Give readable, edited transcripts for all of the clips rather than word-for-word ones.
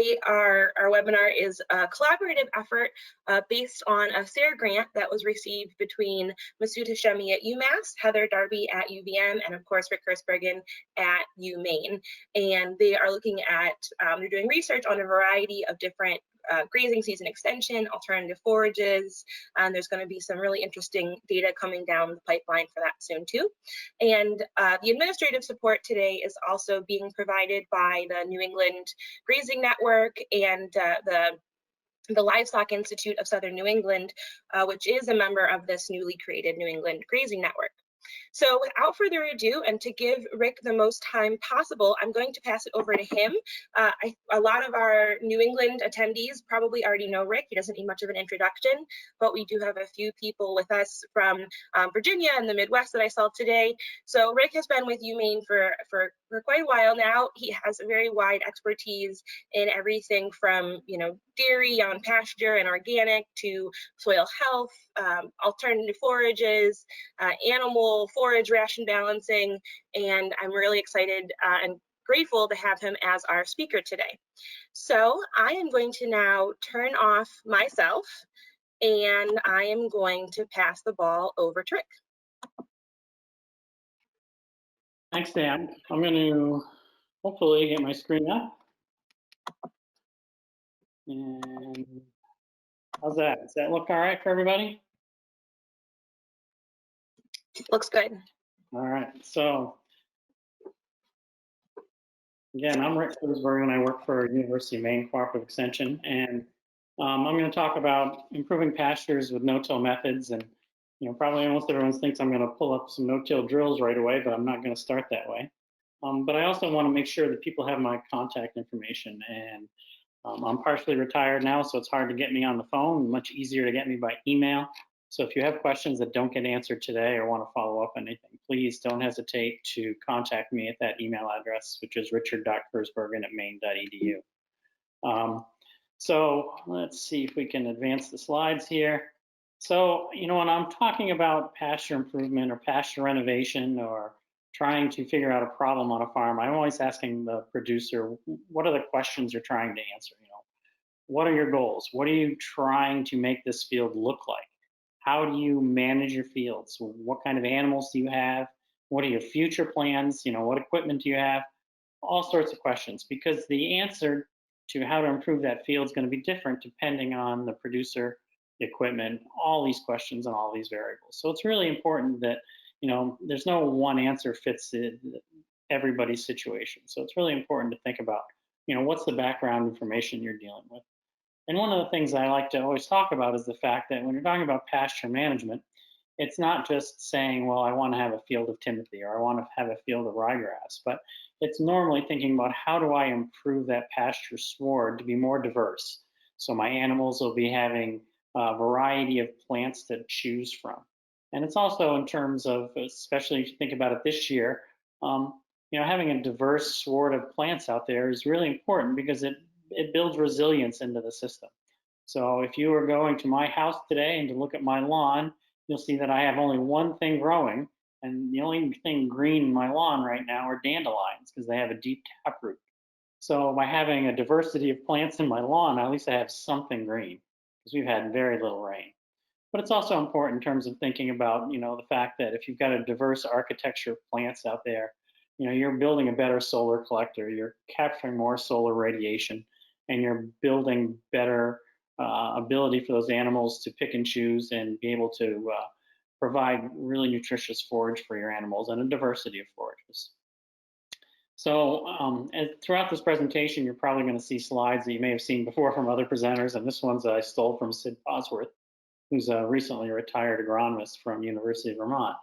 today, our webinar is a collaborative effort based on a SARE grant that was received between Masoud Hashemi at UMass, Heather Darby at UVM, and of course Rick Kersbergen at UMaine. And they are looking at, they're doing research on a variety of different grazing season extension, alternative forages, and there's going to be some really interesting data coming down the pipeline for that soon too. And the administrative support today is also being provided by the New England Grazing Network and the Livestock Institute of Southern New England, which is a member of this newly created New England Grazing Network. So without further ado, and to give Rick the most time possible, I'm going to pass it over to him. A lot of our New England attendees probably already know Rick. He doesn't need much of an introduction, but we do have a few people with us from Virginia and the Midwest that I saw today. So Rick has been with UMaine for quite a while now. He has a very wide expertise in everything from, dairy on pasture and organic to soil health, alternative forages, animal forage ration balancing, and I'm really excited and grateful to have him as our speaker today. So I am going to now turn off myself and I am going to pass the ball over to Rick. Thanks, Dan. I'm going to hopefully get my screen up. And how's that? Does that look all right for everybody? Looks good. All right. So again, I'm Richard Kersbergen and I work for University of Maine Cooperative Extension. And I'm going to talk about improving pastures with no-till methods. And probably almost everyone thinks I'm going to pull up some no-till drills right away, but I'm not going to start that way. But I also want to make sure that people have my contact information. And I'm partially retired now, so it's hard to get me on the phone, much easier to get me by email. So if you have questions that don't get answered today or want to follow up on anything, please don't hesitate to contact me at that email address, which is richard.kersbergen@maine.edu. So let's see if we can advance the slides here. So, when I'm talking about pasture improvement or pasture renovation or trying to figure out a problem on a farm, I'm always asking the producer, what are the questions you're trying to answer? What are your goals? What are you trying to make this field look like? How do you manage your fields? What kind of animals do you have? What are your future plans? What equipment do you have? All sorts of questions, because the answer to how to improve that field is going to be different depending on the producer, the equipment, all these questions and all these variables. So it's really important that there's no one answer fits everybody's situation. So it's really important to think about, what's the background information you're dealing with. And one of the things I like to always talk about is the fact that when you're talking about pasture management, it's not just saying, well, I want to have a field of timothy or I want to have a field of ryegrass, but it's normally thinking about how do I improve that pasture sward to be more diverse. So my animals will be having a variety of plants to choose from. And it's also in terms of, especially if you think about it this year, having a diverse sward of plants out there is really important because it builds resilience into the system. So if you were going to my house today and to look at my lawn, you'll see that I have only one thing growing, and the only thing green in my lawn right now are dandelions because they have a deep taproot. So by having a diversity of plants in my lawn, at least I have something green because we've had very little rain. But it's also important in terms of thinking about, the fact that if you've got a diverse architecture of plants out there, you're building a better solar collector, you're capturing more solar radiation, and you're building better ability for those animals to pick and choose and be able to provide really nutritious forage for your animals and a diversity of forages. So throughout this presentation, you're probably going to see slides that you may have seen before from other presenters, and this one's I stole from Sid Bosworth, who's a recently retired agronomist from University of Vermont.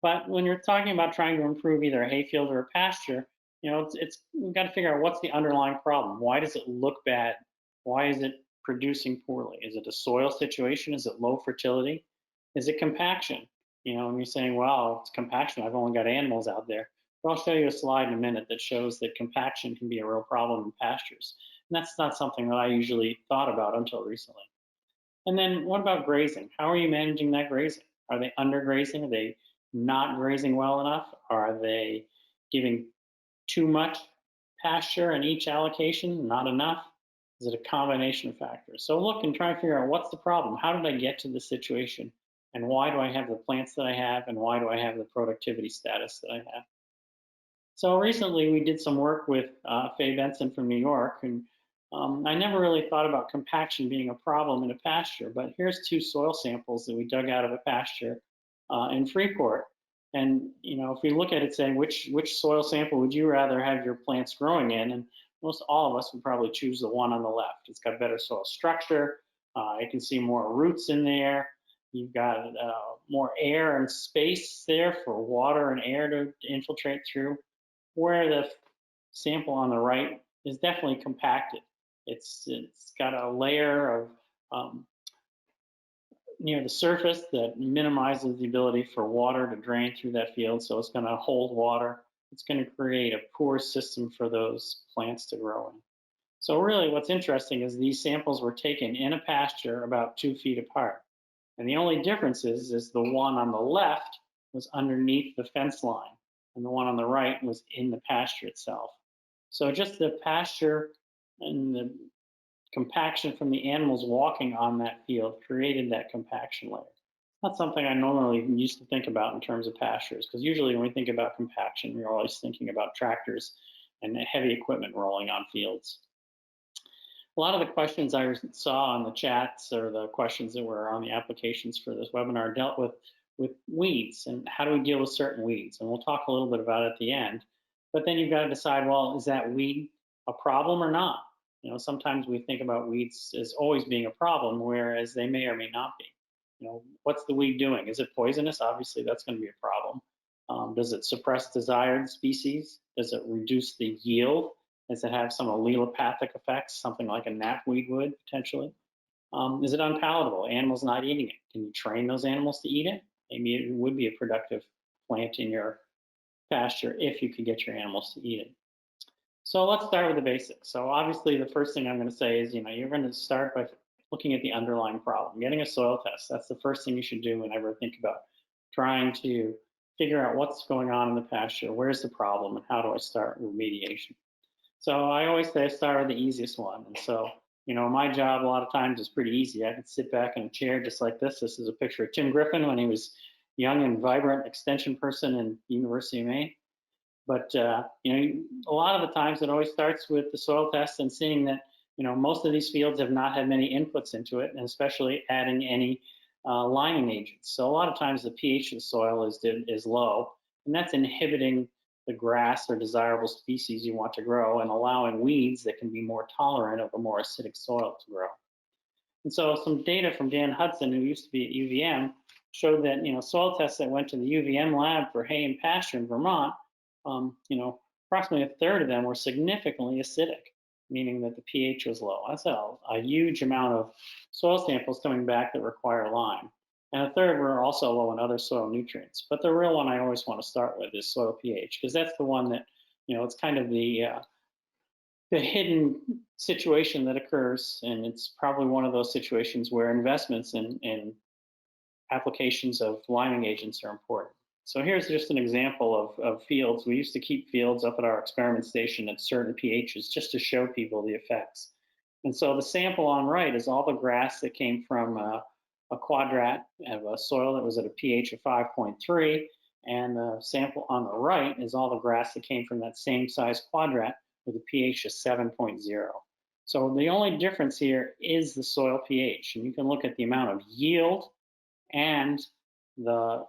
But when you're talking about trying to improve either a hayfield or a pasture, we've got to figure out what's the underlying problem. Why does it look bad? Why is it producing poorly? Is it a soil situation? Is it low fertility? Is it compaction? And you're saying, well, it's compaction, I've only got animals out there. But I'll show you a slide in a minute that shows that compaction can be a real problem in pastures. And that's not something that I usually thought about until recently. And then what about grazing? How are you managing that grazing? Are they undergrazing? Are they not grazing well enough? Are they giving too much pasture in each allocation, not enough? Is it a combination of factors? So look and try and figure out what's the problem. How did I get to this situation? And why do I have the plants that I have? And why do I have the productivity status that I have? So recently we did some work with Faye Benson from New York, and I never really thought about compaction being a problem in a pasture, but here's 2 soil samples that we dug out of a pasture in Freeport. And if we look at it saying which soil sample would you rather have your plants growing in, and most all of us would probably choose the one on the left. It's got better soil structure. You can see more roots in there. You've got more air and space there for water and air to infiltrate through, where the sample on the right is definitely compacted. It's got a layer of near the surface that minimizes the ability for water to drain through that field, so it's going to hold water. It's going to create a poor system for those plants to grow in. So really what's interesting is these samples were taken in a pasture about 2 feet apart. And the only difference is the one on the left was underneath the fence line, and the one on the right was in the pasture itself. So just the pasture and the compaction from the animals walking on that field created that compaction layer. Not something I normally used to think about in terms of pastures, because usually when we think about compaction, we're always thinking about tractors and heavy equipment rolling on fields. A lot of the questions I saw on the chats, or the questions that were on the applications for this webinar, dealt with weeds and how do we deal with certain weeds. And we'll talk a little bit about it at the end. But then you've got to decide, well, is that weed a problem or not? Sometimes we think about weeds as always being a problem, whereas they may or may not be. What's the weed doing? Is it poisonous? Obviously, that's going to be a problem. Does it suppress desired species? Does it reduce the yield? Does it have some allelopathic effects, something like a knapweed would potentially? Is it unpalatable? Animals not eating it. Can you train those animals to eat it? Maybe it would be a productive plant in your pasture if you could get your animals to eat it. So let's start with the basics. So obviously the first thing I'm going to say is, you're going to start by looking at the underlying problem, getting a soil test. That's the first thing you should do whenever think about trying to figure out what's going on in the pasture, where's the problem, and how do I start remediation. So I always say I start with the easiest one. And so, my job a lot of times is pretty easy. I can sit back in a chair just like this. This is a picture of Tim Griffin when he was young and vibrant extension person in University of Maine. But, a lot of the times it always starts with the soil test and seeing that, most of these fields have not had many inputs into it, and especially adding any liming agents. So a lot of times the pH of the soil is low, and that's inhibiting the grass or desirable species you want to grow and allowing weeds that can be more tolerant of a more acidic soil to grow. And so some data from Dan Hudson, who used to be at UVM, showed that, soil tests that went to the UVM lab for hay and pasture in Vermont, approximately a third of them were significantly acidic, meaning that the pH was low. That's a huge amount of soil samples coming back that require lime. And a third were also low in other soil nutrients. But the real one I always want to start with is soil pH, because that's the one that, it's kind of the hidden situation that occurs. And it's probably one of those situations where investments in applications of liming agents are important. So here's just an example of fields. We used to keep fields up at our experiment station at certain pHs just to show people the effects. And so the sample on right is all the grass that came from a quadrat of a soil that was at a pH of 5.3, and the sample on the right is all the grass that came from that same size quadrat with a pH of 7.0. So the only difference here is the soil pH, and you can look at the amount of yield and the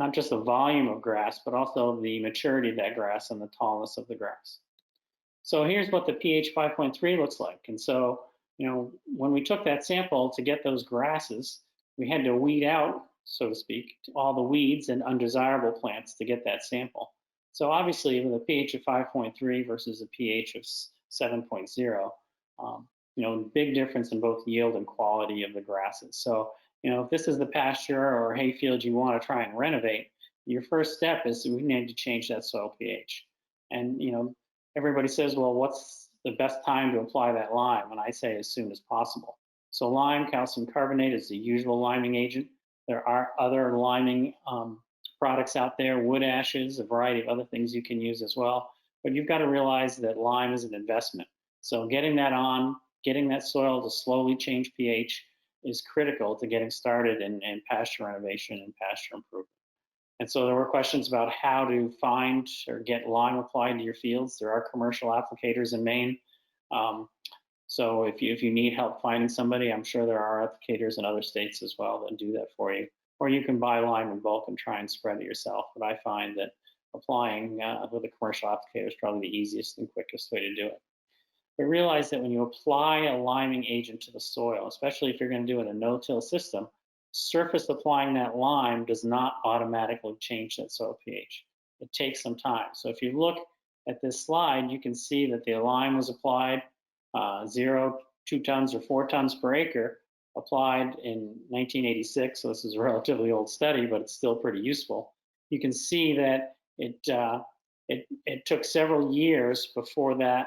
not just the volume of grass, but also the maturity of that grass and the tallness of the grass. So here's what the pH 5.3 looks like. And so, when we took that sample to get those grasses, we had to weed out, so to speak, all the weeds and undesirable plants to get that sample. So obviously with a pH of 5.3 versus a pH of 7.0, big difference in both yield and quality of the grasses. So, if this is the pasture or hay field you want to try and renovate, your first step is we need to change that soil pH. And, everybody says, well, what's the best time to apply that lime? And I say as soon as possible. So lime, calcium carbonate is the usual liming agent. There are other liming products out there, wood ashes, a variety of other things you can use as well. But you've got to realize that lime is an investment. So getting that on, getting that soil to slowly change pH is critical to getting started in pasture renovation and pasture improvement. And so there were questions about how to find or get lime applied to your fields. There are commercial applicators in Maine. So if you need help finding somebody, I'm sure there are applicators in other states as well that do that for you. Or you can buy lime in bulk and try and spread it yourself. But I find that applying with a commercial applicator is probably the easiest and quickest way to do it. But realize that when you apply a liming agent to the soil, especially if you're going to do it in a no-till system, surface applying that lime does not automatically change that soil pH. It takes some time. So if you look at this slide, you can see that the lime was applied 0, 2 tons, or 4 tons per acre applied in 1986. So this is a relatively old study, but it's still pretty useful. You can see that it took several years before that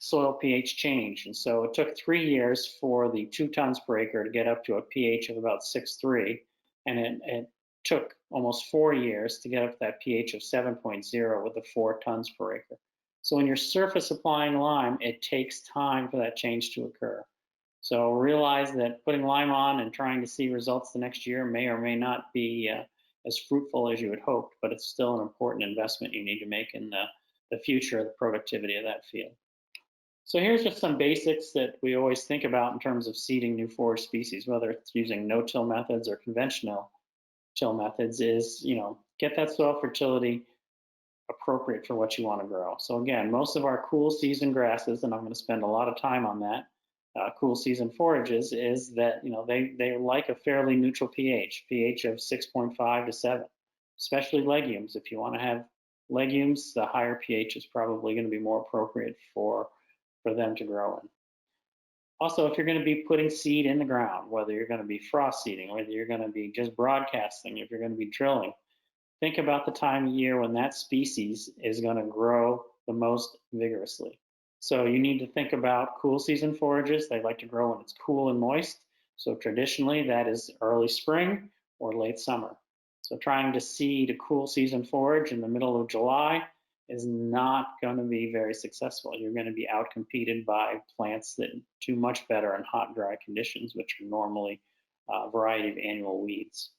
soil pH change. And so it took 3 years for the 2 tons per acre to get up to a pH of about 6.3. And it took almost 4 years to get up to that pH of 7.0 with the 4 tons per acre. So when you're surface applying lime, it takes time for that change to occur. So realize that putting lime on and trying to see results the next year may or may not be as fruitful as you had hoped, but it's still an important investment you need to make in the future of the productivity of that field. So here's just some basics that we always think about in terms of seeding new forage species, whether it's using no-till methods or conventional till methods, is, get that soil fertility appropriate for what you want to grow. So again, most of our cool season grasses, and I'm going to spend a lot of time on that, cool season forages, is that, they like a fairly neutral pH of 6.5 to 7, especially legumes. If you want to have legumes, the higher pH is probably going to be more appropriate for them to grow in. Also, if you're going to be putting seed in the ground, whether you're going to be frost seeding, whether you're going to be just broadcasting, if you're going to be drilling, think about the time of year when that species is going to grow the most vigorously. So you need to think about cool season forages. They like to grow when it's cool and moist. So traditionally that is early spring or late summer. So trying to seed a cool season forage in the middle of July is not going to be very successful. You're going to be outcompeted by plants that do much better in hot, dry conditions, which are normally a variety of annual weeds.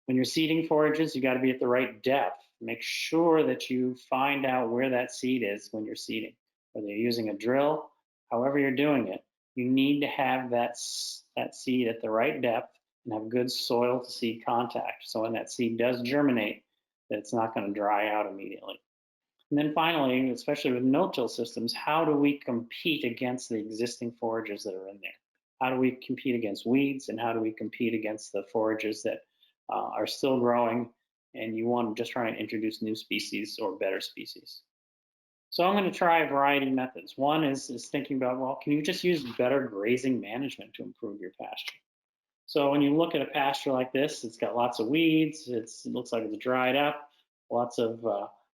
When you're seeding forages, you got to be at the right depth. Make sure that you find out where that seed is when you're seeding. Whether you're using a drill, however you're doing it, you need to have that seed at the right depth and have good soil to seed contact. So when that seed does germinate, that it's not going to dry out immediately. And then finally, especially with no-till systems, how do we compete against the existing forages that are in there? How do we compete against weeds, and how do we compete against the forages that are still growing and you want to just try and introduce new species or better species? So I'm going to try a variety of methods. One is thinking about, well, can you just use better grazing management to improve your pasture? So when you look at a pasture like this, it's got lots of weeds, it looks like it's dried up, lots of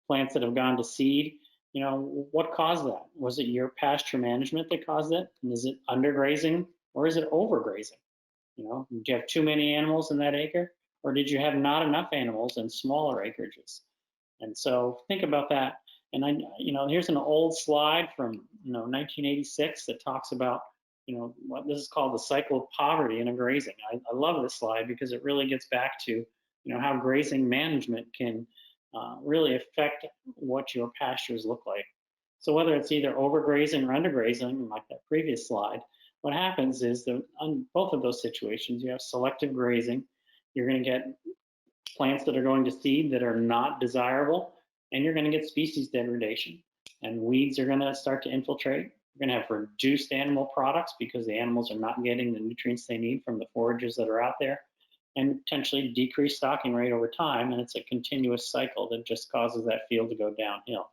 plants that have gone to seed. What caused that? Was it your pasture management that caused it? And is it undergrazing or is it overgrazing? Did you have too many animals in that acre, or did you have not enough animals in smaller acreages? And so think about that. And here's an old slide from 1986 that talks about what this is called the cycle of poverty in a grazing. I love this slide because it really gets back to how grazing management can really affect what your pastures look like. So whether it's either overgrazing or undergrazing, like that previous slide, what happens is that on both of those situations, you have selective grazing. You're going to get plants that are going to seed that are not desirable, and you're going to get species degradation. And weeds are going to start to infiltrate. You're going to have reduced animal products because the animals are not getting the nutrients they need from the forages that are out there, and potentially decreased stocking rate over time. And it's a continuous cycle that just causes that field to go downhill.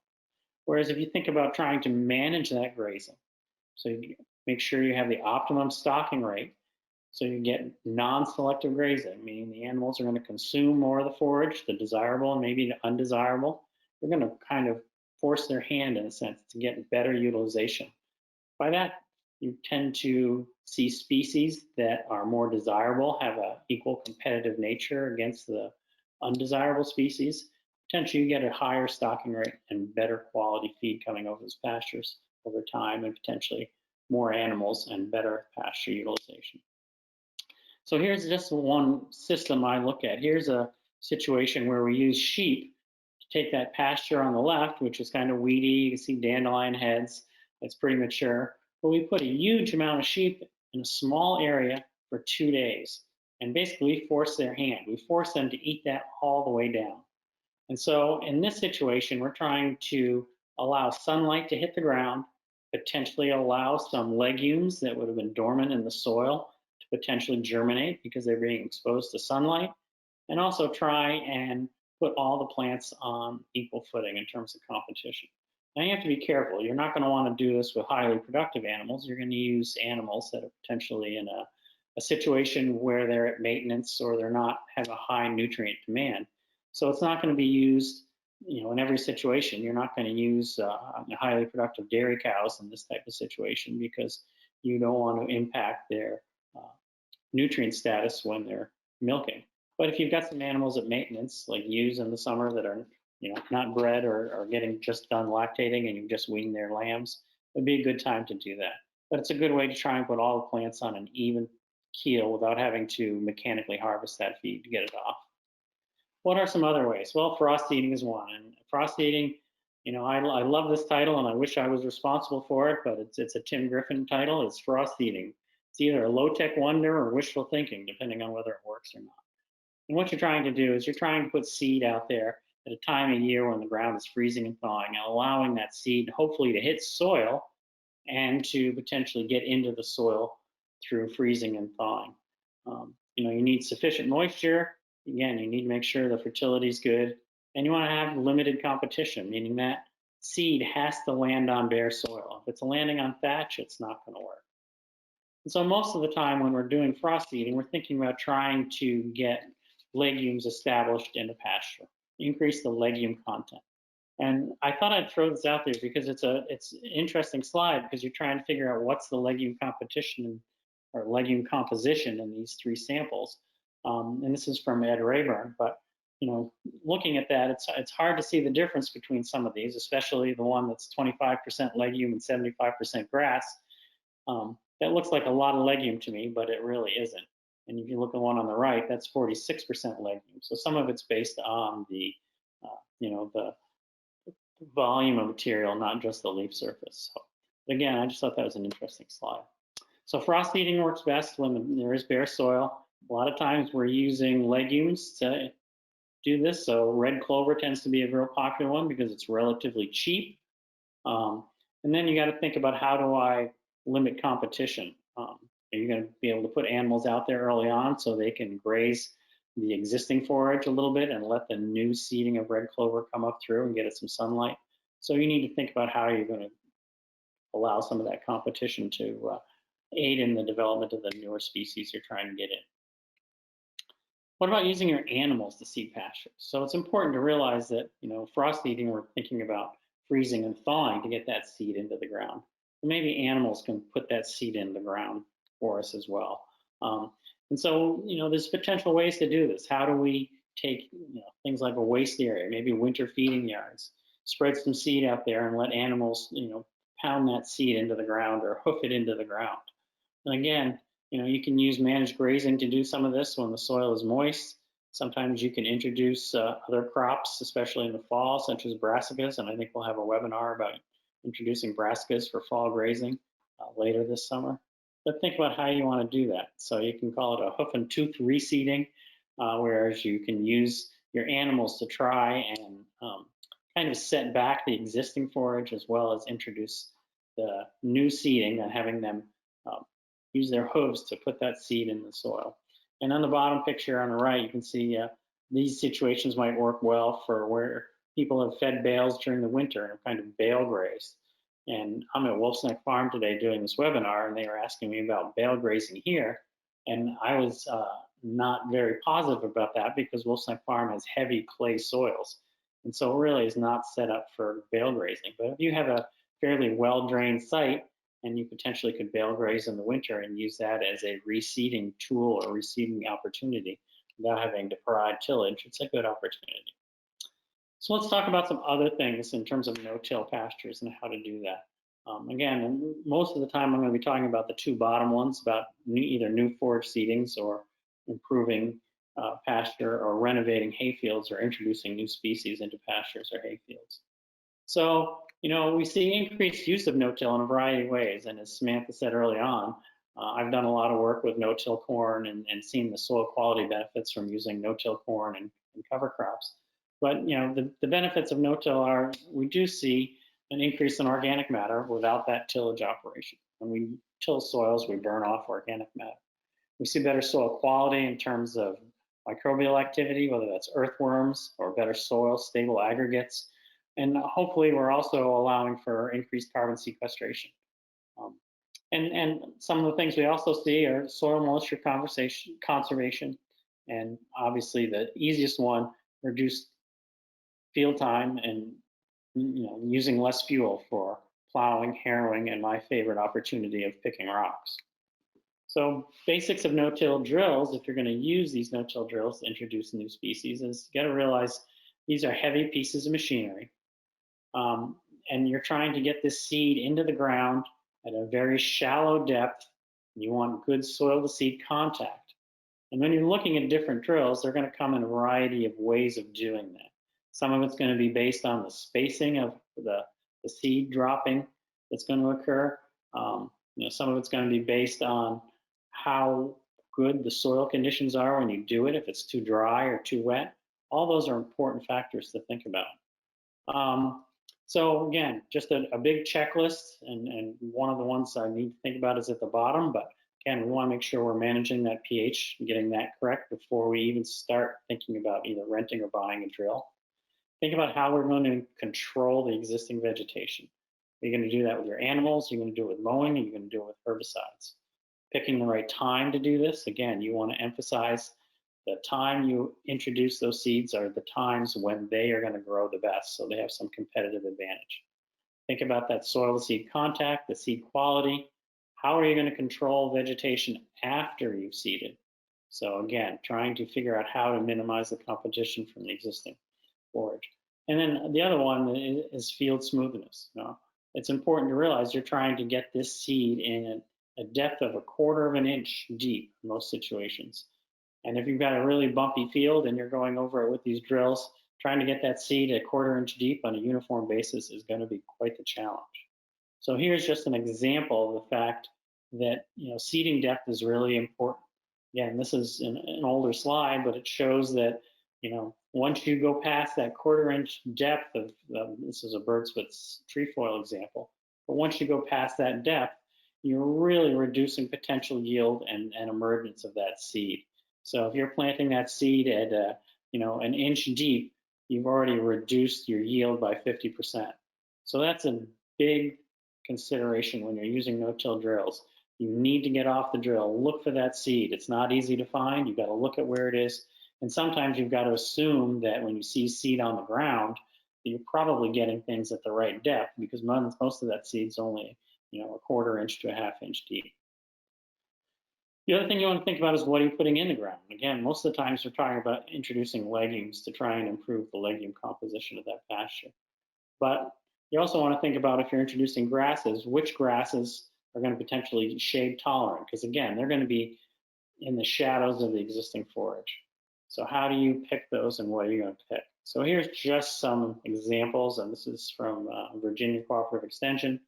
Whereas if you think about trying to manage that grazing, so you make sure you have the optimum stocking rate, so you get non-selective grazing, meaning the animals are going to consume more of the forage, the desirable and maybe the undesirable. They're going to kind of force their hand, in a sense, to get better utilization. By that, you tend to see species that are more desirable have an equal competitive nature against the undesirable species. Potentially you get a higher stocking rate and better quality feed coming over those pastures. over time, and potentially more animals and better pasture utilization. So here's just one system I look at. Here's a situation where we use sheep to take that pasture on the left, which is kind of weedy. You can see dandelion heads. It's pretty mature. But we put a huge amount of sheep in a small area for 2 days. And basically we force their hand. We force them to eat that all the way down. And so in this situation, we're trying to allow sunlight to hit the ground, potentially allow some legumes that would have been dormant in the soil to potentially germinate because they're being exposed to sunlight, and also try and put all the plants on equal footing in terms of competition. Now you have to be careful. You're not going to want to do this with highly productive animals. You're going to use animals that are potentially in a situation where they're at maintenance or they're not have a high nutrient demand. So it's not going to be used, in every situation. You're not going to use highly productive dairy cows in this type of situation because you don't want to impact their nutrient status when they're milking. But if you've got some animals at maintenance, like ewes in the summer that are, not bred or getting just done lactating and you've just weaned their lambs, it'd be a good time to do that. But it's a good way to try and put all the plants on an even keel without having to mechanically harvest that feed to get it off. What are some other ways? Well, frost eating is one. And frost eating, I love this title and I wish I was responsible for it, but it's a Tim Griffin title. It's frost eating. It's either a low-tech wonder or wishful thinking, depending on whether it works or not. And what you're trying to do is you're trying to put seed out there at a time of year when the ground is freezing and thawing, and allowing that seed hopefully to hit soil and to potentially get into the soil through freezing and thawing. You need sufficient moisture. Again, you need to make sure the fertility is good, and you want to have limited competition, meaning that seed has to land on bare soil. If it's landing on thatch, it's not going to work. And so most of the time when we're doing frost eating, we're thinking about trying to get legumes established in a pasture, increase the legume content. And I thought I'd throw this out there because it's an interesting slide, because you're trying to figure out what's the legume competition or legume composition in these 3 samples. And this is from Ed Rayburn, but looking at that, it's hard to see the difference between some of these, especially the one that's 25% legume and 75% grass. That looks like a lot of legume to me, but it really isn't. And if you look at the one on the right, that's 46% legume. So some of it's based on the volume of material, not just the leaf surface. So again, I just thought that was an interesting slide. So frost eating works best when there is bare soil. A lot of times we're using legumes to do this. So red clover tends to be a real popular one because it's relatively cheap. And then you got to think about, how do I limit competition? Are you going to be able to put animals out there early on so they can graze the existing forage a little bit and let the new seeding of red clover come up through and get it some sunlight? So you need to think about how you're going to allow some of that competition to aid in the development of the newer species you're trying to get in. What about using your animals to seed pastures? So it's important to realize that, frost eating, we're thinking about freezing and thawing to get that seed into the ground. And maybe animals can put that seed in the ground for us as well. And so, there's potential ways to do this. How do we take, things like a waste area, maybe winter feeding yards, spread some seed out there and let animals, pound that seed into the ground or hoof it into the ground. And again, you can use managed grazing to do some of this when the soil is moist. Sometimes you can introduce other crops, especially in the fall, such as brassicas, and I think we'll have a webinar about introducing brassicas for fall grazing later this summer. But think about how you want to do that. So you can call it a hoof and tooth reseeding, whereas you can use your animals to try and kind of set back the existing forage, as well as introduce the new seeding and having them use their hooves to put that seed in the soil. And on the bottom picture on the right, you can see these situations might work well for where people have fed bales during the winter and have kind of bale grazed. And I'm at Wolf's Neck Farm today doing this webinar, and they were asking me about bale grazing here. And I was not very positive about that because Wolf's Neck Farm has heavy clay soils. And so it really is not set up for bale grazing. But if you have a fairly well-drained site, and you potentially could bale graze in the winter and use that as a reseeding tool or reseeding opportunity without having to provide tillage, it's a good opportunity. So let's talk about some other things in terms of no-till pastures and how to do that. Again, most of the time I'm going to be talking about the two bottom ones, about either new forage seedings or improving pasture or renovating hayfields or introducing new species into pastures or hayfields. So, we see increased use of no-till in a variety of ways. And as Samantha said early on, I've done a lot of work with no-till corn and seen the soil quality benefits from using no-till corn and cover crops. But, the benefits of no-till are we do see an increase in organic matter without that tillage operation. When we till soils, we burn off organic matter. We see better soil quality in terms of microbial activity, whether that's earthworms or better soil, stable aggregates. And hopefully we're also allowing for increased carbon sequestration. And some of the things we also see are soil moisture conservation, and obviously the easiest one, reduced field time and using less fuel for plowing, harrowing, and my favorite opportunity of picking rocks. So basics of no-till drills, if you're going to use these no-till drills to introduce new species, is you got to realize these are heavy pieces of machinery. And you're trying to get this seed into the ground at a very shallow depth. You want good soil to seed contact. And when you're looking at different drills, they're going to come in a variety of ways of doing that. Some of it's going to be based on the spacing of the seed dropping that's going to occur. Some of it's going to be based on how good the soil conditions are when you do it, if it's too dry or too wet. All those are important factors to think about. So again, just a big checklist, and one of the ones I need to think about is at the bottom, but again, we want to make sure we're managing that pH and getting that correct before we even start thinking about either renting or buying a drill. Think about how we're going to control the existing vegetation. Are you going to do that with your animals? You're going to do it with mowing? Are you going to do it with herbicides? Picking the right time to do this. Again, you want to emphasize the time you introduce those seeds are the times when they are going to grow the best, so they have some competitive advantage. Think about that soil to seed contact, the seed quality. How are you going to control vegetation after you've seeded? So again, trying to figure out how to minimize the competition from the existing forage. And then the other one is field smoothness. It's important to realize you're trying to get this seed in a depth of 1/4 of an inch deep in most situations. And if you've got a really bumpy field and you're going over it with these drills, trying to get that seed a 1/4 inch deep on a uniform basis is going to be quite the challenge. So here's just an example of the fact that seeding depth is really important. Again, this is an older slide, but it shows that once you go past that 1/4 inch depth of this is a bird's trefoil example, but once you go past that depth, you're really reducing potential yield and emergence of that seed. So if you're planting that seed at an inch deep, you've already reduced your yield by 50%. So that's a big consideration when you're using no-till drills. You need to get off the drill, look for that seed. It's not easy to find. You've got to look at where it is. And sometimes you've got to assume that when you see seed on the ground, you're probably getting things at the right depth, because most of that seed's only 1/4 inch to 1/2 inch deep. The other thing you want to think about is what are you putting in the ground? Again, most of the times we're talking about introducing legumes to try and improve the legume composition of that pasture. But you also want to think about, if you're introducing grasses, which grasses are going to potentially shade tolerant, because again, they're going to be in the shadows of the existing forage. So how do you pick those, and what are you going to pick? So here's just some examples, and this is from Virginia Cooperative Extension.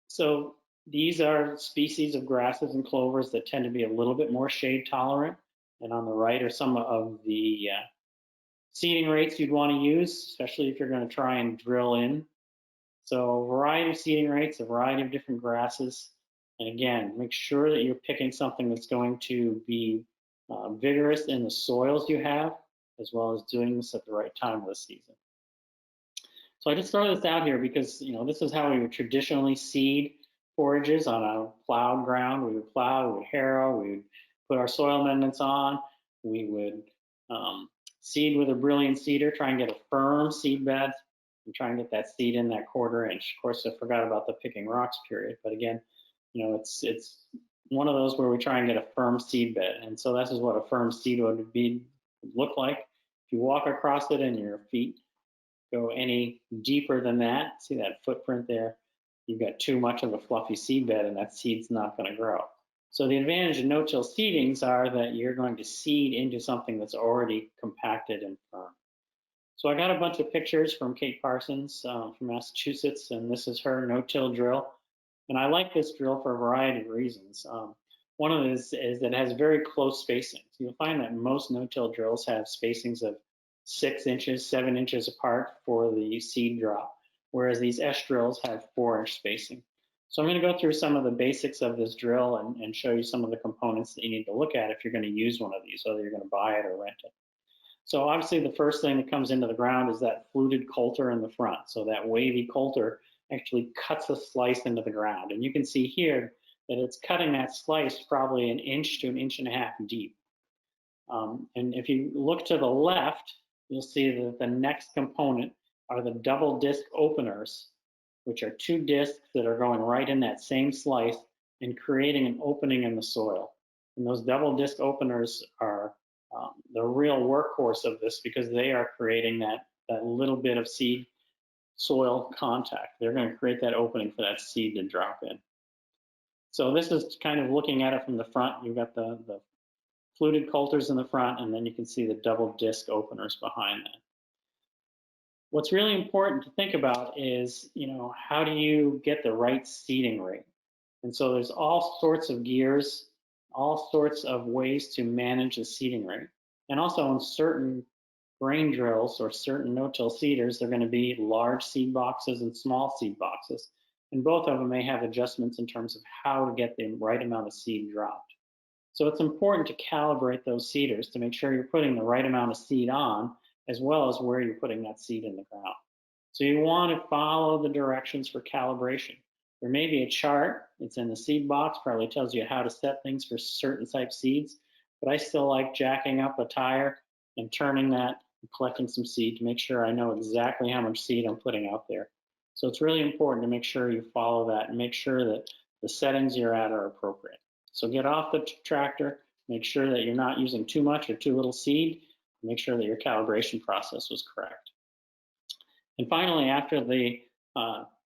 So these are species of grasses and clovers that tend to be a little bit more shade tolerant. And on the right are some of the seeding rates you'd want to use, especially if you're going to try and drill in. So a variety of seeding rates, a variety of different grasses. And again, make sure that you're picking something that's going to be vigorous in the soils you have, as well as doing this at the right time of the season. So I just throw this out here because this is how we would traditionally seed forages on a plowed ground. We would plow, we would harrow, we would put our soil amendments on, we would seed with a brilliant seeder, try and get a firm seed bed, and try and get that seed in that 1/4 inch. Of course, I forgot about the picking rocks period, but again, it's one of those where we try and get a firm seed bed. And so this is what a firm seed would look like. If you walk across it in your feet, go any deeper than that. See that footprint there? You've got too much of a fluffy seed bed and that seed's not going to grow. So the advantage of no-till seedings are that you're going to seed into something that's already compacted and firm. So I got a bunch of pictures from Kate Parsons from Massachusetts, and this is her no-till drill. And I like this drill for a variety of reasons. One of them is that it has very close spacing. So you'll find that most no-till drills have spacings of 6 inches, 7 inches apart for the seed drop, whereas these S drills have 4-inch spacing. So I'm going to go through some of the basics of this drill and show you some of the components that you need to look at if you're going to use one of these, whether you're going to buy it or rent it. So obviously the first thing that comes into the ground is that fluted coulter in the front. So that wavy coulter actually cuts a slice into the ground. And you can see here that it's cutting that slice probably 1 inch to 1.5 inches deep. And if you look to the left, you'll see that the next component are the double disc openers, which are 2 discs that are going right in that same slice and creating an opening in the soil. And those double disc openers are the real workhorse of this because they are creating that little bit of seed soil contact. They're going to create that opening for that seed to drop in. So this is kind of looking at it from the front. You've got the fluted coulters in the front, and then you can see the double disc openers behind that. What's really important to think about is, how do you get the right seeding rate? And so there's all sorts of gears, all sorts of ways to manage the seeding rate. And also in certain grain drills or certain no-till seeders, they're going to be large seed boxes and small seed boxes. And both of them may have adjustments in terms of how to get the right amount of seed dropped. So it's important to calibrate those seeders to make sure you're putting the right amount of seed on, as well as where you're putting that seed in the ground. So you want to follow the directions for calibration. There may be a chart, it's in the seed box, probably tells you how to set things for certain type seeds, but I still like jacking up a tire and turning that and collecting some seed to make sure I know exactly how much seed I'm putting out there. So it's really important to make sure you follow that and make sure that the settings you're at are appropriate. So get off the tractor, make sure that you're not using too much or too little seed, make sure that your calibration process was correct. And finally, after the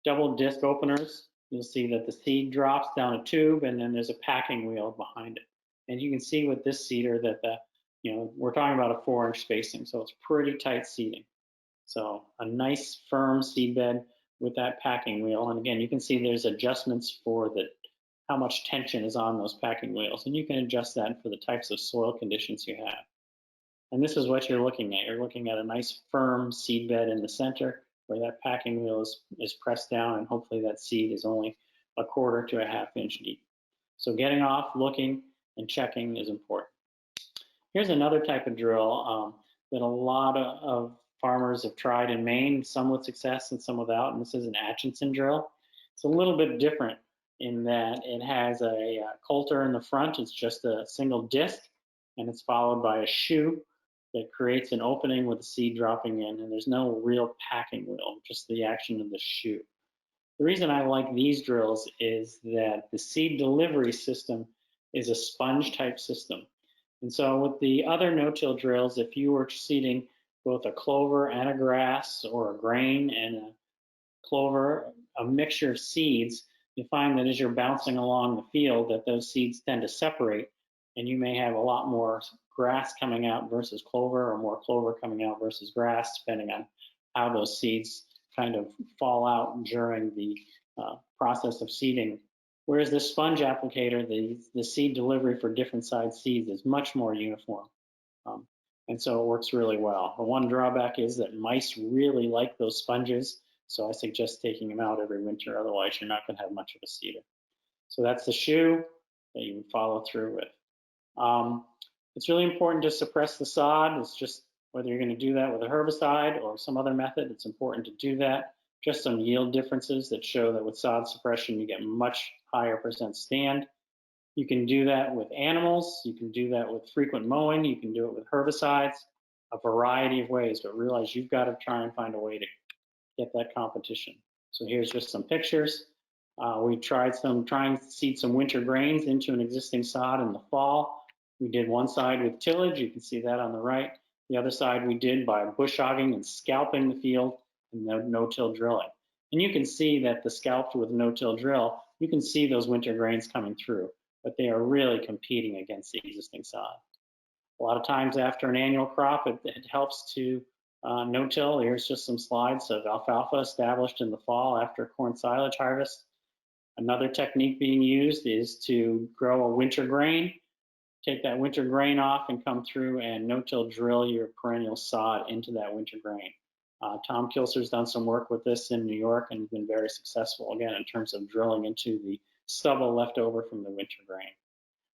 double disc openers, you'll see that the seed drops down a tube and then there's a packing wheel behind it. And you can see with this seeder that we're talking about a 4-inch spacing, so it's pretty tight seeding. So a nice firm seed bed with that packing wheel. And again, you can see there's adjustments for how much tension is on those packing wheels. And you can adjust that for the types of soil conditions you have. And this is what you're looking at. You're looking at a nice firm seed bed in the center where that packing wheel is pressed down, and hopefully that seed is only 1/4 to 1/2 inch deep. So getting off, looking, and checking is important. Here's another type of drill that a lot of farmers have tried in Maine, some with success and some without, and this is an Atchison drill. It's a little bit different in that it has a coulter in the front. It's just a single disc, and it's followed by a shoe that creates an opening with the seed dropping in, and there's no real packing wheel, just the action of the shoe. The reason I like these drills is that the seed delivery system is a sponge type system. And so with the other no-till drills, if you were seeding both a clover and a grass, or a grain and a clover, a mixture of seeds, you find that as you're bouncing along the field that those seeds tend to separate, and you may have a lot more grass coming out versus clover, or more clover coming out versus grass, depending on how those seeds kind of fall out during the process of seeding. Whereas the sponge applicator, the seed delivery for different size seeds is much more uniform. And so it works really well. The one drawback is that mice really like those sponges, so I suggest taking them out every winter, otherwise you're not going to have much of a seeder. So that's the shoe that you would follow through with. It's really important to suppress the sod. It's just whether you're going to do that with a herbicide or some other method, it's important to do that. Just some yield differences that show that with sod suppression, you get much higher % stand. You can do that with animals. You can do that with frequent mowing. You can do it with herbicides, a variety of ways, but realize you've got to try and find a way to get that competition. So here's just some pictures. We tried trying to seed some winter grains into an existing sod in the fall. We did one side with tillage. You can see that on the right. The other side we did by bush hogging and scalping the field and no-till drilling. And you can see that the scalped with no-till drill, you can see those winter grains coming through, but they are really competing against the existing sod. A lot of times after an annual crop, it helps to no-till. Here's just some slides of alfalfa established in the fall after corn silage harvest. Another technique being used is to grow a winter grain, take that winter grain off and come through and no-till drill your perennial sod into that winter grain. Tom Kilser's done some work with this in New York and been very successful, again, in terms of drilling into the stubble left over from the winter grain.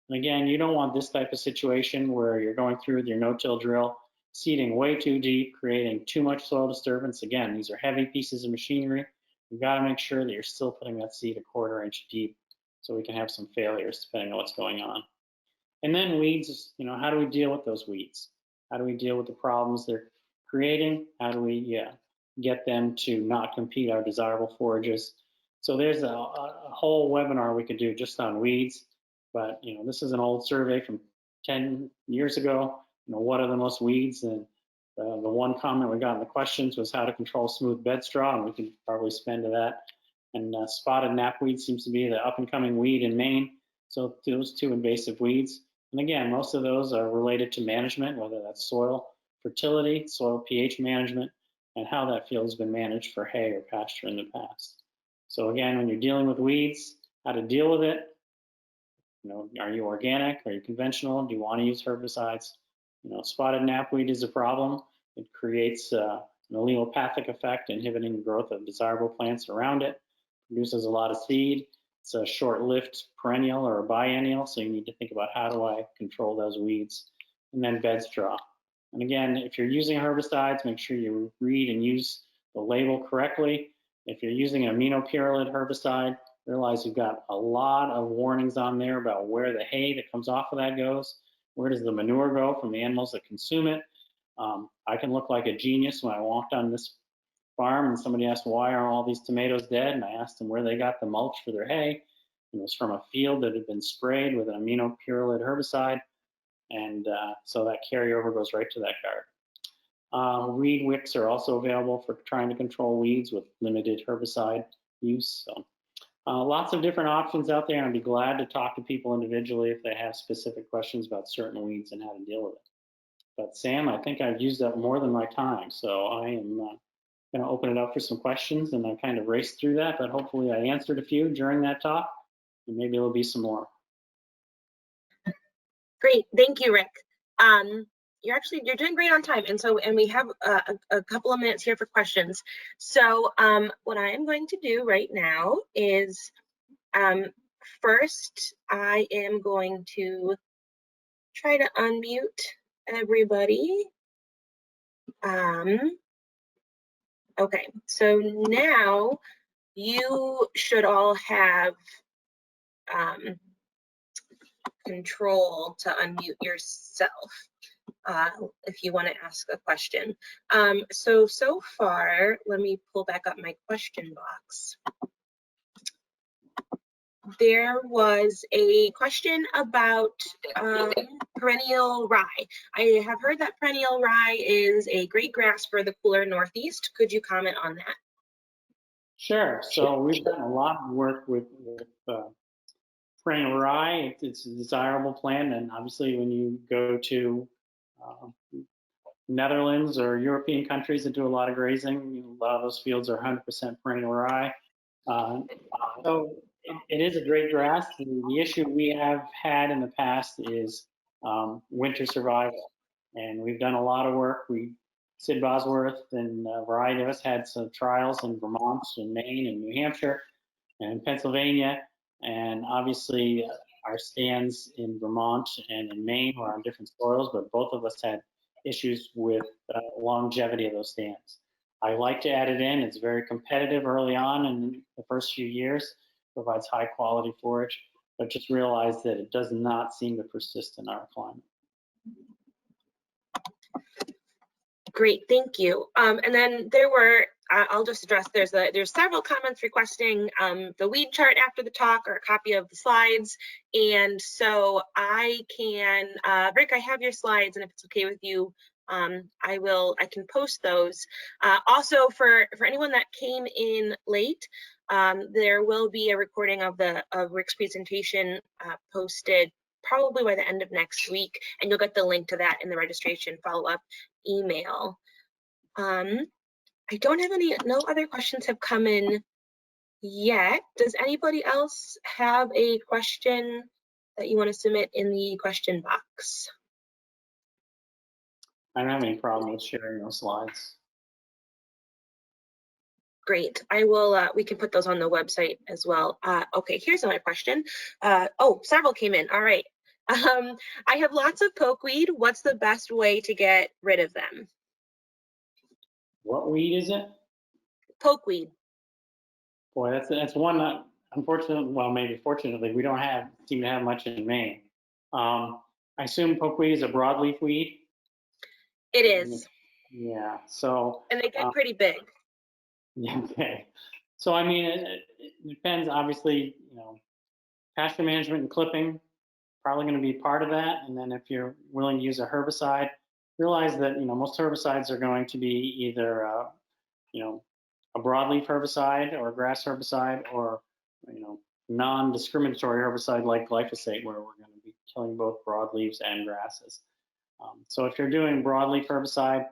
And again, you don't want this type of situation where you're going through with your no-till drill, seeding way too deep, creating too much soil disturbance. Again, these are heavy pieces of machinery. You've got to make sure that you're still putting that seed a 1/4 inch deep so we can have some failures depending on what's going on. And then weeds, how do we deal with those weeds? How do we deal with the problems they're creating? How do we get them to not compete our desirable forages? So there's a whole webinar we could do just on weeds. But this is an old survey from 10 years ago. What are the most weeds? And the one comment we got in the questions was how to control smooth bed straw, and we can probably spend to that. And spotted knapweed seems to be the up-and-coming weed in Maine. So those two invasive weeds. And again, most of those are related to management, whether that's soil fertility, soil pH management, and how that field has been managed for hay or pasture in the past. So again, when you're dealing with weeds, how to deal with it. Are you organic? Are you conventional? Do you want to use herbicides? Spotted knapweed is a problem. It creates an allelopathic effect, inhibiting the growth of desirable plants around it. Produces a lot of seed. It's a short-lived perennial or a biennial, so you need to think about how do I control those weeds. And then bed straw. And again, if you're using herbicides, make sure you read and use the label correctly. If you're using an aminopyrrolid herbicide, realize you've got a lot of warnings on there about where the hay that comes off of that goes. Where does the manure go from the animals that consume it? I can look like a genius when I walked on this farm and somebody asked, why are all these tomatoes dead? And I asked them where they got the mulch for their hay. It was from a field that had been sprayed with an aminopyrrolid herbicide. And so that carryover goes right to that garden. Weed wicks are also available for trying to control weeds with limited herbicide use. So lots of different options out there, and I'd be glad to talk to people individually if they have specific questions about certain weeds and how to deal with it. But Sam, I think I've used up more than my time, so I am going to open it up for some questions, and I kind of raced through that, but hopefully I answered a few during that talk, and maybe there'll be some more. Great, thank you, Rick. You're doing great on time, and we have a couple of minutes here for questions. So what I am going to do right now is first I am going to try to unmute everybody. Okay, so now you should all have control to unmute yourself if you want to ask a question. So far, let me pull back up my question box. There was a question about perennial rye. I have heard that perennial rye is a great grass for the cooler Northeast. Could you comment on that? Sure. So we've done a lot of work with perennial rye. It's a desirable plant, and obviously when you go to Netherlands or European countries that do a lot of grazing, a lot of those fields are 100% perennial rye. So it is a great grass. The issue we have had in the past is winter survival, and we've done a lot of work. Sid Bosworth and a variety of us had some trials in Vermont and Maine and New Hampshire and Pennsylvania, and obviously our stands in Vermont and in Maine were on different soils, but both of us had issues with longevity of those stands. I like to add it in. It's very competitive early on in the first few years, provides high quality forage, but just realize that it does not seem to persist in our climate. Great, thank you. And then there were, I'll just address, there's several comments requesting the weed chart after the talk or a copy of the slides. And so I can, Rick, I have your slides, and if it's okay with you, I can post those. Also, for anyone that came in late, there will be a recording of Rick's presentation posted probably by the end of next week, and you'll get the link to that in the registration follow-up email. I don't have no other questions have come in yet. Does anybody else have a question that you want to submit in the question box? I don't have any problem with sharing those slides. Great. I will, we can put those on the website as well. Okay, here's another question. Oh, several came in. All right. I have lots of pokeweed. What's the best way to get rid of them? What weed is it? Pokeweed. Boy, that's one that, unfortunately, well, maybe fortunately, we don't seem to have much in Maine. I assume pokeweed is a broadleaf weed? It is. Yeah, so. And they get pretty big. Okay. So, I mean, it depends, obviously, pasture management and clipping, probably going to be part of that. And then if you're willing to use a herbicide, realize that, most herbicides are going to be either, a broadleaf herbicide or a grass herbicide, or, non-discriminatory herbicide like glyphosate, where we're going to be killing both broadleaves and grasses. So if you're doing broadleaf herbicide,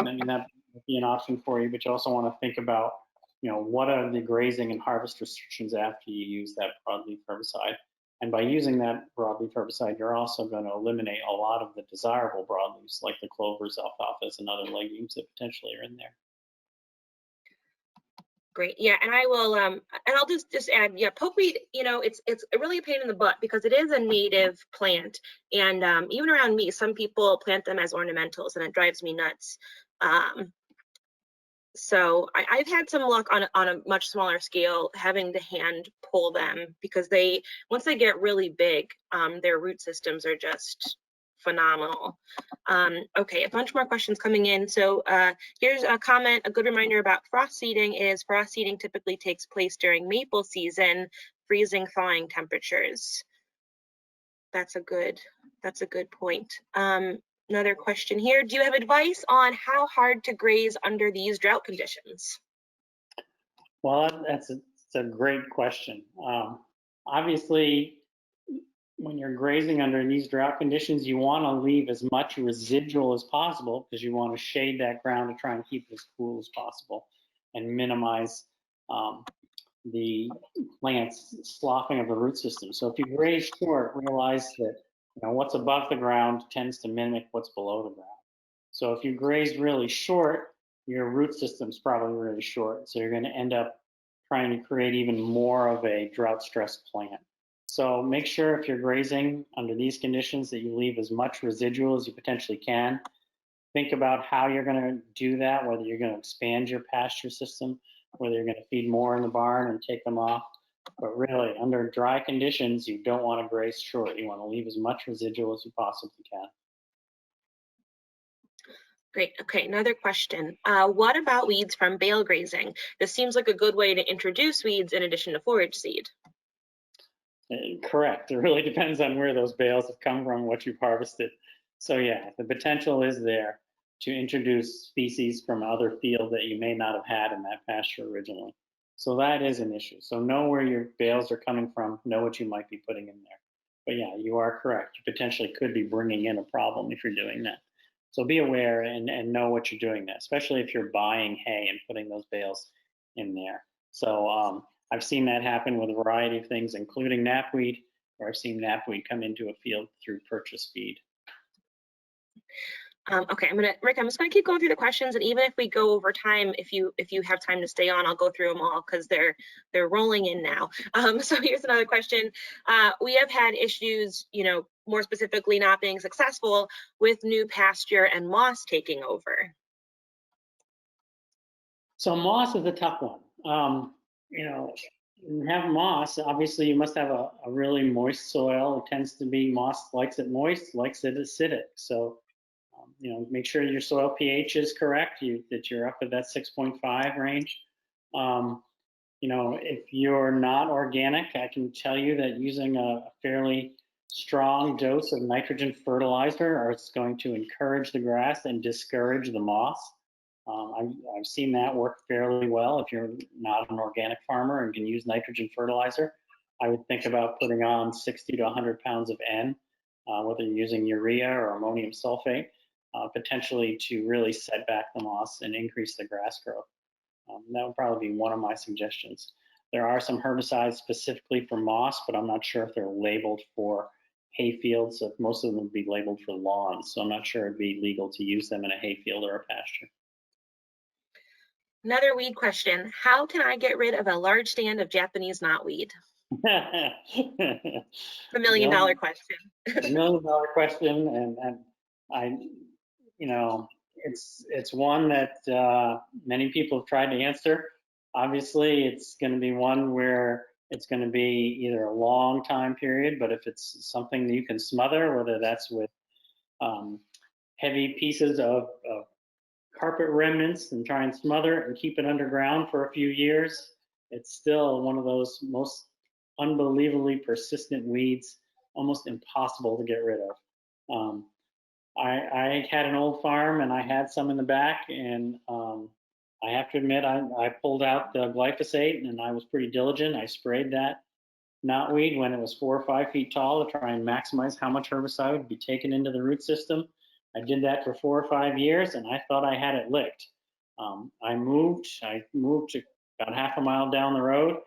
then that would be an option for you, but you also want to think about, what are the grazing and harvest restrictions after you use that broadleaf herbicide. And by using that broadleaf herbicide, you're also going to eliminate a lot of the desirable broadleaves, like the clovers, alfalfas, and other legumes that potentially are in there. Great. Yeah, and I will and I'll just add, yeah, pokeweed, it's really a pain in the butt because it is a native plant, and even around me, some people plant them as ornamentals, and it drives me nuts. So I've had some luck on a much smaller scale having to hand pull them, because once they get really big, their root systems are just phenomenal. Okay, a bunch more questions coming in. So here's a comment. A good reminder about frost seeding is frost seeding typically takes place during maple season, freezing, thawing temperatures. That's a good point. Another question here. Do you have advice on how hard to graze under these drought conditions? Well, that's a great question. Obviously, when you're grazing under these drought conditions, you want to leave as much residual as possible, because you want to shade that ground to try and keep it as cool as possible and minimize the plant's sloughing of the root system. So if you graze short, realize that what's above the ground tends to mimic what's below the ground. So if you graze really short, your root system's probably really short. So you're going to end up trying to create even more of a drought-stressed plant. So make sure if you're grazing under these conditions that you leave as much residual as you potentially can. Think about how you're going to do that, whether you're going to expand your pasture system, whether you're going to feed more in the barn and take them off. But really, under dry conditions, you don't want to graze short. You want to leave as much residual as you possibly can. Great. Okay, another question. What about weeds from bale grazing? This seems like a good way to introduce weeds in addition to forage seed. Correct. It really depends on where those bales have come from, what you've harvested. So yeah, the potential is there to introduce species from other field that you may not have had in that pasture originally. So that is an issue. So know where your bales are coming from, know what you might be putting in there. But yeah, you are correct. You potentially could be bringing in a problem if you're doing that. So be aware and know what you're doing there, especially if you're buying hay and putting those bales in there. So I've seen that happen with a variety of things, including knapweed, or I've seen knapweed come into a field through purchase feed. Okay, Rick, I'm just gonna keep going through the questions, and even if we go over time, if you have time to stay on, I'll go through them all because they're rolling in now. So here's another question. We have had issues, more specifically not being successful with new pasture and moss taking over. So moss is a tough one. You have moss, obviously you must have a really moist soil. It tends to be moss likes it moist, likes it acidic. So make sure your soil pH is correct, that you're up at that 6.5 range. If you're not organic, I can tell you that using a fairly strong dose of nitrogen fertilizer, or it's going to encourage the grass and discourage the moss. I've seen that work fairly well if you're not an organic farmer and can use nitrogen fertilizer. I would think about putting on 60 to 100 pounds of N, whether you're using urea or ammonium sulfate, potentially to really set back the moss and increase the grass growth. That would probably be one of my suggestions. There are some herbicides specifically for moss, but I'm not sure if they're labeled for hay fields. So most of them would be labeled for lawns, so I'm not sure it'd be legal to use them in a hay field or a pasture. Another weed question. How can I get rid of a large stand of Japanese knotweed? $1 million question. $1 million question, and I, you know, it's one that many people have tried to answer. Obviously, it's going to be one where it's going to be either a long time period, but if it's something that you can smother, whether that's with heavy pieces of carpet remnants and try and smother it and keep it underground for a few years, it's still one of those most unbelievably persistent weeds, almost impossible to get rid of. I had an old farm and I had some in the back, and I have to admit I pulled out the glyphosate and I was pretty diligent. I sprayed that knotweed when it was 4 or 5 feet tall to try and maximize how much herbicide would be taken into the root system. I did that for 4 or 5 years and I thought I had it licked. I moved to about half a mile down the road,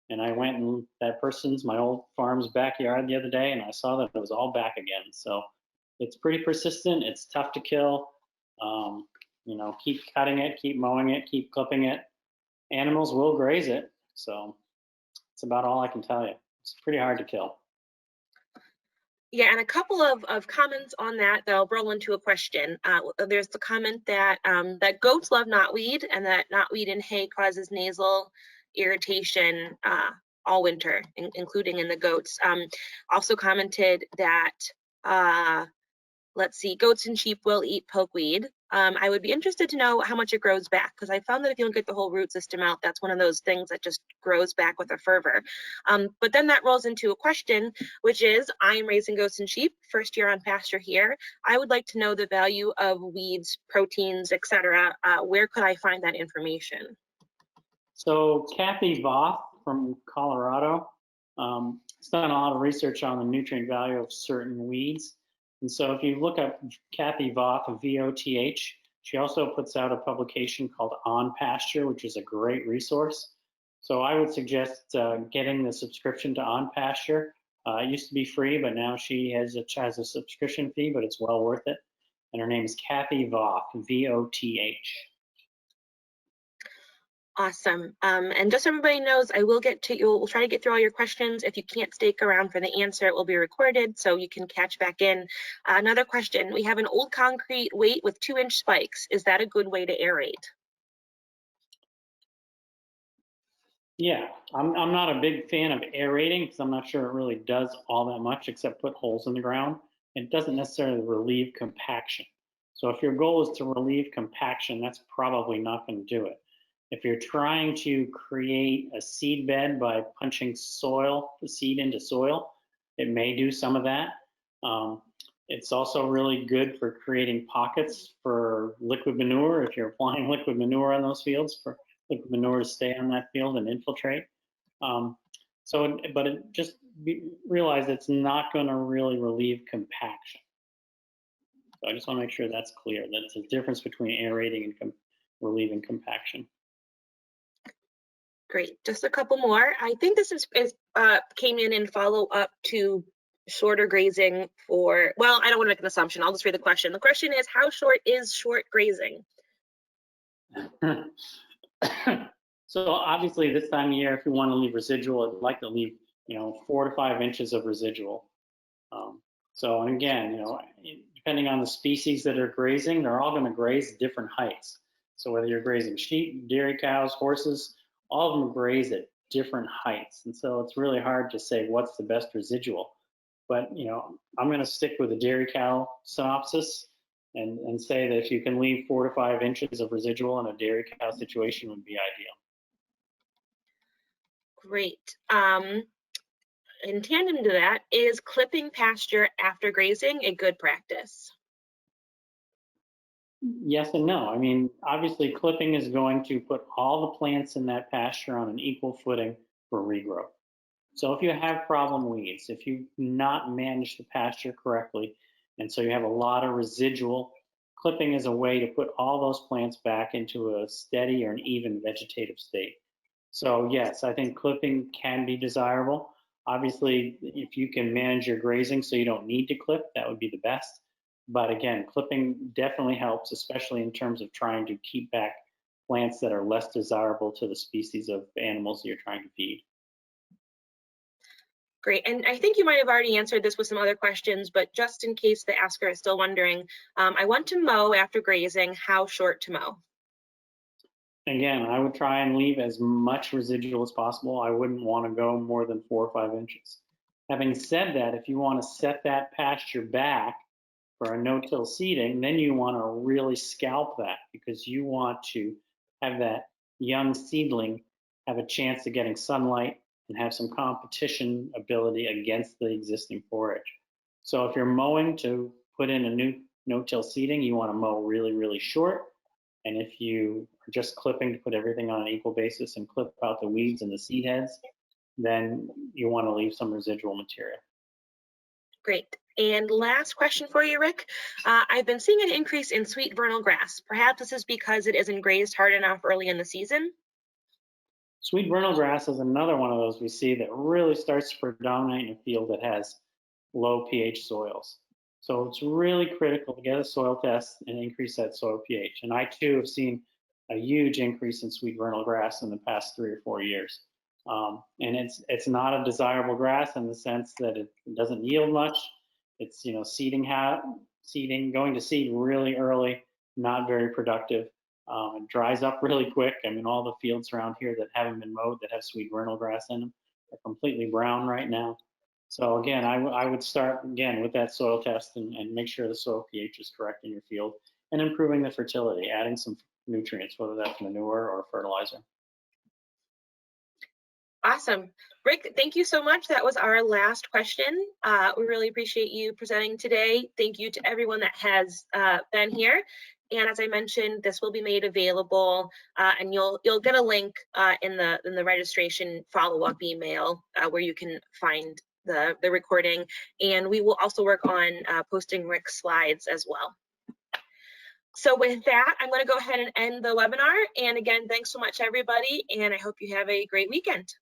and I went in my old farm's backyard the other day, and I saw that it was all back again. So it's pretty persistent. It's tough to kill. Keep cutting it, keep mowing it, keep clipping it. Animals will graze it. So it's about all I can tell you. It's pretty hard to kill. Yeah, and a couple of comments on that that'll roll into a question. There's the comment that that goats love knotweed, and that knotweed in hay causes nasal irritation all winter, including in the goats. Also commented that let's see, goats and sheep will eat pokeweed. I would be interested to know how much it grows back, because I found that if you don't get the whole root system out, that's one of those things that just grows back with a fervor. But then that rolls into a question, which is, I'm raising goats and sheep, first year on pasture here. I would like to know the value of weeds, proteins, etc. Where could I find that information? So Kathy Voth from Colorado has done a lot of research on the nutrient value of certain weeds. And so if you look up Kathy Voth, V-O-T-H, she also puts out a publication called On Pasture, which is a great resource. So I would suggest getting the subscription to On Pasture. It used to be free, but now she has a subscription fee, but it's well worth it. And her name is Kathy Voth, V-O-T-H. Awesome. And just so everybody knows, we'll try to get through all your questions. If you can't stick around for the answer, it will be recorded so you can catch back in. Another question, we have an old concrete weight with 2-inch spikes. Is that a good way to aerate? Yeah, I'm not a big fan of aerating because I'm not sure it really does all that much except put holes in the ground. It doesn't necessarily relieve compaction. So if your goal is to relieve compaction, that's probably not going to do it. If you're trying to create a seed bed by punching the seed into soil, it may do some of that. It's also really good for creating pockets for liquid manure if you're applying liquid manure on those fields, for liquid manure to stay on that field and infiltrate. Realize it's not going to really relieve compaction. So I just want to make sure that's clear. That's a difference between aerating and relieving compaction. Great. Just a couple more. I think this came in follow up to shorter grazing for, well, I don't want to make an assumption. I'll just read the question. The question is, how short is short grazing? So obviously this time of year, if you want to leave residual, I'd like to leave 4 to 5 inches of residual. And again, depending on the species that are grazing, they're all going to graze different heights. So whether you're grazing sheep, dairy cows, horses, all of them graze at different heights. And so it's really hard to say what's the best residual. But I'm going to stick with the dairy cow synopsis and say that if you can leave 4 to 5 inches of residual in a dairy cow situation would be ideal. Great. in tandem to that, is clipping pasture after grazing a good practice? Yes and no. I mean, obviously, clipping is going to put all the plants in that pasture on an equal footing for regrowth. So if you have problem weeds, if you've not managed the pasture correctly, and so you have a lot of residual, clipping is a way to put all those plants back into a steady or an even vegetative state. So yes, I think clipping can be desirable. Obviously, if you can manage your grazing so you don't need to clip, that would be the best. But again, clipping definitely helps, especially in terms of trying to keep back plants that are less desirable to the species of animals that you're trying to feed. Great, and I think you might have already answered this with some other questions, but just in case the asker is still wondering, I want to mow after grazing, how short to mow? Again, I would try and leave as much residual as possible. I wouldn't want to go more than 4 or 5 inches. Having said that, if you want to set that pasture back for a no-till seeding, then you want to really scalp that because you want to have that young seedling have a chance of getting sunlight and have some competition ability against the existing forage. So if you're mowing to put in a new no-till seeding, you want to mow really, really short. And if you are just clipping to put everything on an equal basis and clip out the weeds and the seed heads, then you want to leave some residual material. Great. And last question for you, Rick. I've been seeing an increase in sweet vernal grass. Perhaps this is because it isn't grazed hard enough early in the season. Sweet vernal grass is another one of those we see that really starts to predominate in a field that has low pH soils. So it's really critical to get a soil test and increase that soil pH. And I too have seen a huge increase in sweet vernal grass in the past 3 or 4 years. And it's not a desirable grass in the sense that it doesn't yield much. It's seeding, going to seed really early, not very productive. It dries up really quick. I mean, all the fields around here that haven't been mowed that have sweet vernal grass in them are completely brown right now. So again, I would start again with that soil test and make sure the soil pH is correct in your field and improving the fertility, adding some nutrients, whether that's manure or fertilizer. Awesome. Rick, thank you so much. That was our last question. We really appreciate you presenting today. Thank you to everyone that has been here. And as I mentioned, this will be made available, and you'll get a link in the registration follow-up email where you can find the recording. And we will also work on posting Rick's slides as well. So with that, I'm going to go ahead and end the webinar. And again, thanks so much, everybody. And I hope you have a great weekend.